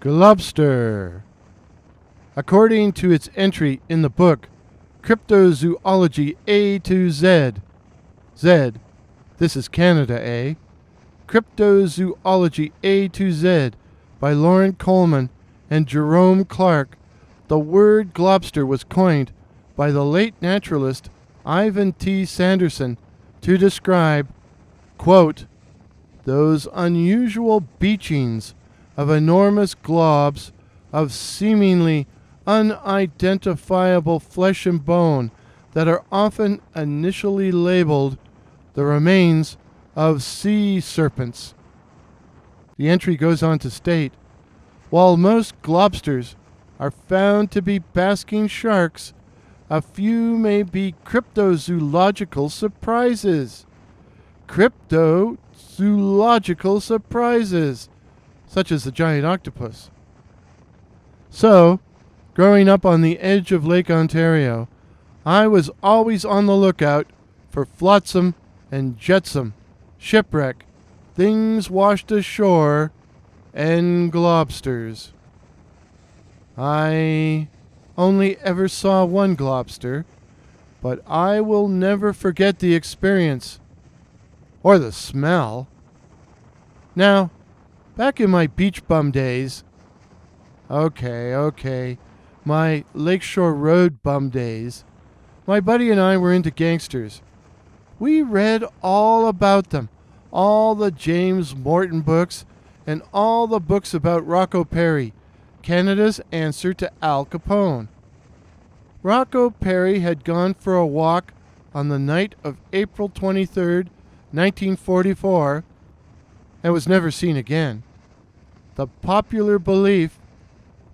Globster. According to its entry in the book Cryptozoology A to Z, Z, this is Canada A, Cryptozoology A to Z by Loren, Coleman, and Jerome Clark, the word globster was coined by the late naturalist Ivan T. Sanderson to describe, quote, those unusual beachings of enormous globs of seemingly unidentifiable flesh and bone that are often initially labeled the remains of sea serpents. The entry goes on to state, while most globsters are found to be basking sharks, a few may be cryptozoological surprises. Cryptozoological surprises, such as the giant octopus. So, growing up on the edge of Lake Ontario, I was always on the lookout for flotsam and jetsam, shipwreck, things washed ashore, and globsters. I only ever saw one globster, but I will never forget the experience, or the smell. Now, back in my beach bum days, my Lakeshore Road bum days, my buddy and I were into gangsters. We read all about them, all the James Morton books, and all the books about Rocco Perri, Canada's answer to Al Capone. Rocco Perri had gone for a walk on the night of April 23rd, 1944, and was never seen again. The popular belief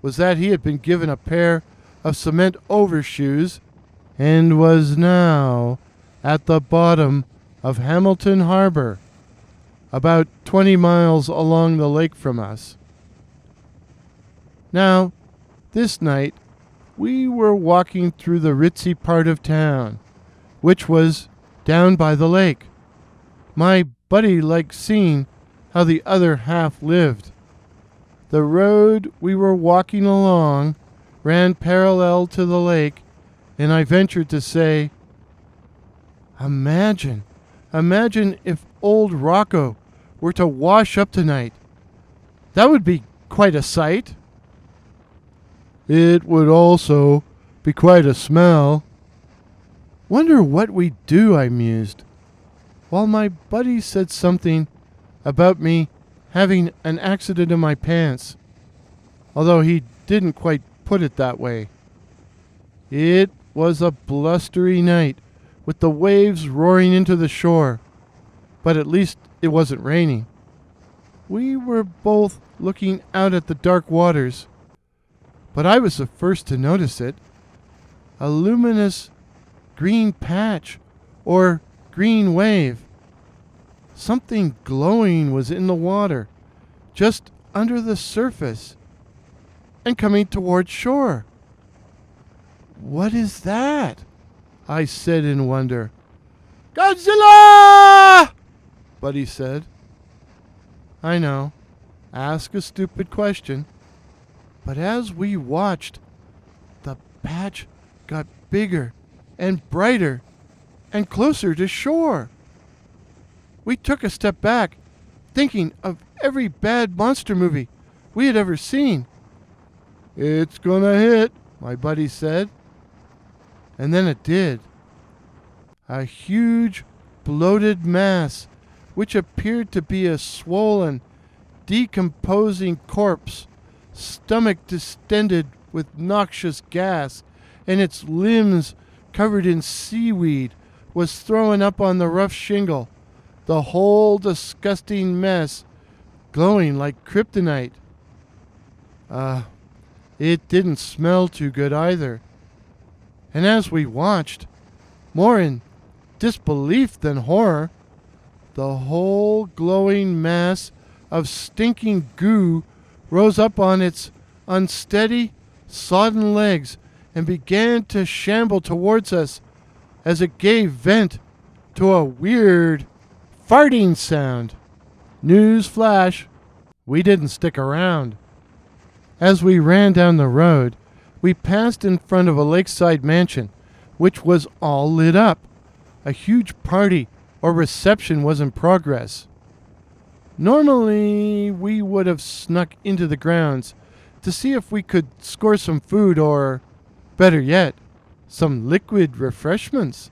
was that he had been given a pair of cement overshoes and was now at the bottom of Hamilton Harbor, about 20 miles along the lake from us. Now, this night, we were walking through the ritzy part of town, which was down by the lake. My buddy liked seeing how the other half lived. The road we were walking along ran parallel to the lake, and I ventured to say, Imagine if old Rocco were to wash up tonight. That would be quite a sight. It would also be quite a smell. Wonder what we'd do, I mused, while my buddy said something about me having an accident in my pants, although he didn't quite put it that way. It was a blustery night, with the waves roaring into the shore, but at least it wasn't raining. We were both looking out at the dark waters, but I was the first to notice it. A luminous green patch, or green wave. Something glowing was in the water, just under the surface, and coming toward shore. What is that? I said in wonder. Godzilla! Buddy said. I know. Ask a stupid question. But as we watched, the patch got bigger and brighter and closer to shore. We took a step back, thinking of every bad monster movie we had ever seen. It's gonna hit, my buddy said. And then it did. A huge, bloated mass, which appeared to be a swollen, decomposing corpse, stomach distended with noxious gas, and its limbs covered in seaweed, was thrown up on the rough shingle, the whole disgusting mess glowing like kryptonite. It didn't smell too good either. And as we watched, more in disbelief than horror, the whole glowing mass of stinking goo rose up on its unsteady, sodden legs and began to shamble towards us as it gave vent to a weird farting sound. News flash, we didn't stick around. As we ran down the road, we passed in front of a lakeside mansion, which was all lit up. A huge party or reception was in progress. Normally, we would have snuck into the grounds to see if we could score some food or, better yet, some liquid refreshments.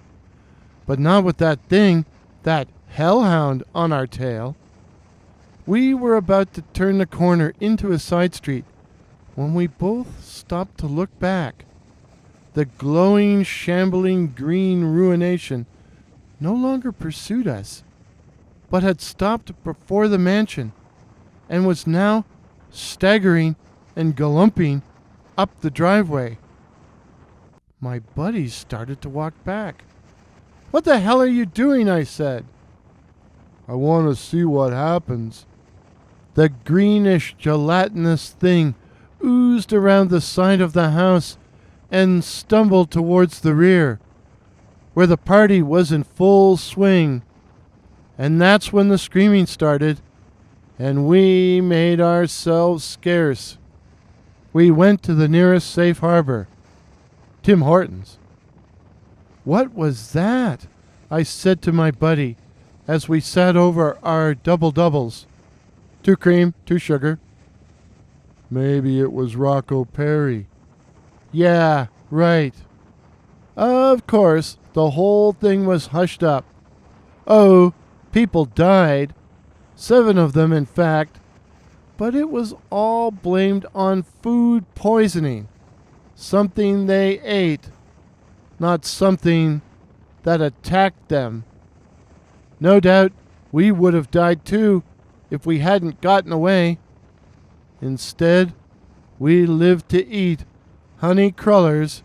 But not with that thing, that hellhound, on our tail. We were about to turn the corner into a side street when we both stopped to look back. The glowing, shambling green ruination no longer pursued us, but had stopped before the mansion and was now staggering and galumping up the driveway. My buddies started to walk back. "What the hell are you doing?" I said. "I want to see what happens." The greenish, gelatinous thing oozed around the side of the house and stumbled towards the rear, where the party was in full swing. And that's when the screaming started, and we made ourselves scarce. We went to the nearest safe harbor, Tim Hortons. "What was that?" I said to my buddy as we sat over our double-doubles. "2 cream, 2 sugar." "Maybe it was Rocco Perri." "Yeah, right." Of course, the whole thing was hushed up. Oh, people died. 7 of them, in fact. But it was all blamed on food poisoning. Something they ate, not something that attacked them. No doubt we would have died too if we hadn't gotten away. Instead, we lived to eat honey crullers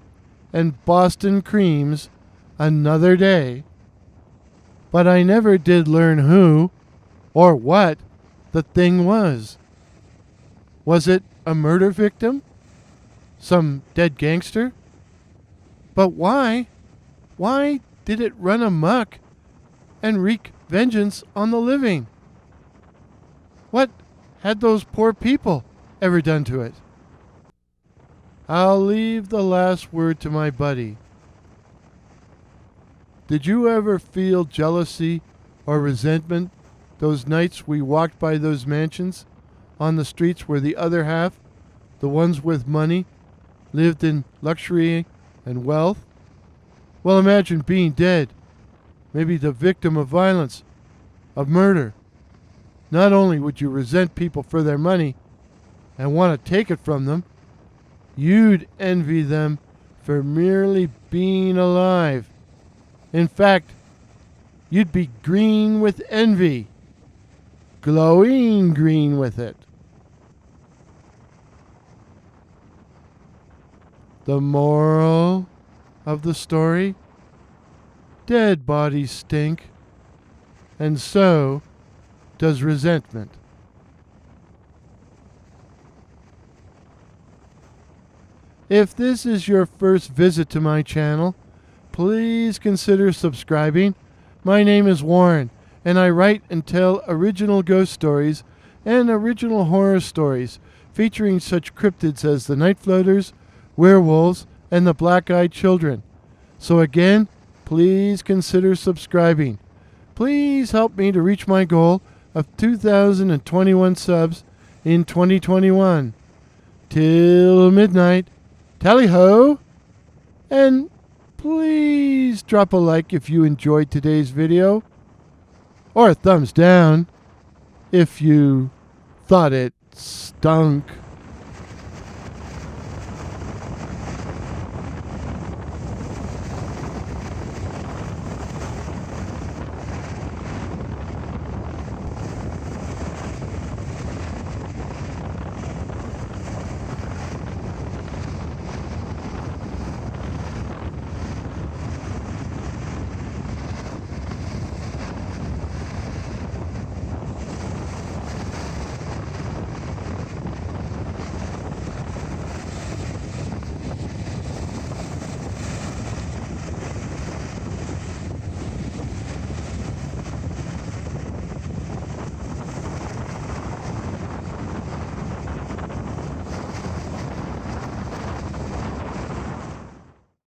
and Boston creams another day. But I never did learn who or what the thing was. Was it a murder victim? Some dead gangster? But why? Why did it run amok and wreak vengeance on the living? What had those poor people ever done to it? I'll leave the last word to my buddy. Did you ever feel jealousy or resentment those nights we walked by those mansions on the streets where the other half, the ones with money, lived in luxury and wealth? Well, imagine being dead, maybe the victim of violence, of murder. Not only would you resent people for their money and want to take it from them, you'd envy them for merely being alive. In fact, you'd be green with envy, glowing green with it. The moral of the story? Dead bodies stink, and so does resentment. If this is your first visit to my channel, please consider subscribing. My name is Warren, and I write and tell original ghost stories and original horror stories featuring such cryptids as the night floaters, werewolves, and the black-eyed children. So again, please consider subscribing. Please help me to reach my goal of 2,021 subs in 2021. Till midnight. Tally-ho! And please drop a like if you enjoyed today's video, or a thumbs down if you thought it stunk.